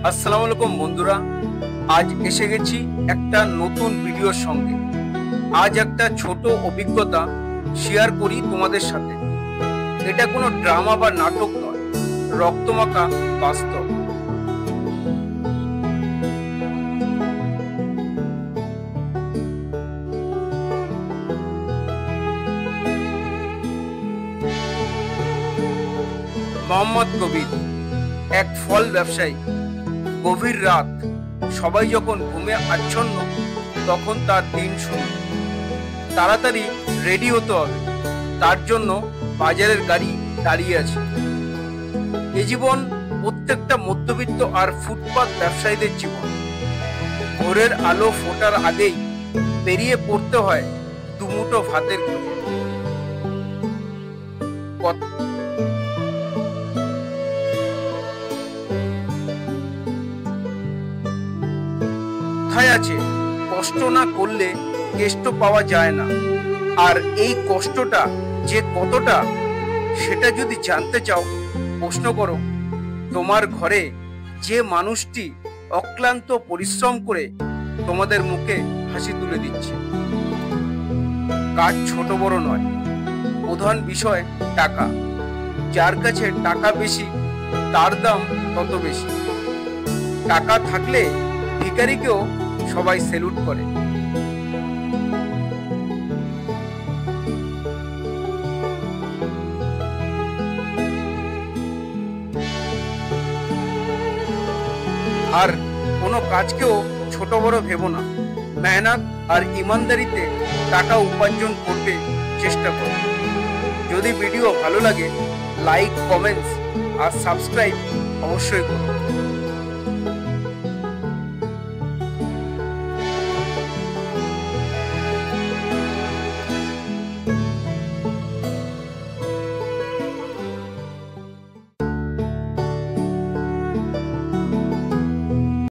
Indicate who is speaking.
Speaker 1: আসসালামু আলাইকুম বন্ধুরা, আজ এসে গেছি একটা নতুন ভিডিওর সঙ্গে। আজ একটা ছোট অভিজ্ঞতা শেয়ার করি তোমাদের সাথে। এটা কোনো ড্রামা বা নাটক নয়, রক্তমাখা বাস্তব। মোহাম্মদ কবির, এক ফল ব্যবসায়ী। গভীর রাত, সবাই যখন ঘুমে আচ্ছন্ন, তখন তার দিন শুরু। তাড়াতাড়ি রেডি হতে হবে, তার জন্য বাজারের গাড়ি দাঁড়িয়ে আছে। এ জীবন প্রত্যেকটা মধ্যবিত্ত আর ফুটপাত ব্যবসায়ীদের জীবন। ভোরের আলো ফোটার আগেই বেরিয়ে পড়তে হয় দুমুঠো ভাতের খোঁজে। কথায় আছে, কষ্ট না করলে কেষ্ট পাওয়া যায় না। আর এই কষ্টটা যে কতটা, সেটা যদি জানতে চাও, প্রশ্ন করো তোমার ঘরে যে মানুষটি অক্লান্ত পরিশ্রম করে তোমাদের মুখে হাসি তুলে দিচ্ছে। কাজ ছোট বড় নয়, প্রধান বিষয় টাকা। যার কাছে টাকা বেশি, তার দাম তত বেশি। টাকা থাকলে ভিখারিকেও সবাই সেলুট করে। আর কোনো কাজকেও ছোট বড় ভেবো না। মেহনত আর ইমানদারিতে টাকা উপার্জন করতে চেষ্টা করো। যদি ভিডিও ভালো লাগে, লাইক, কমেন্টস আর সাবস্ক্রাইব অবশ্যই করো।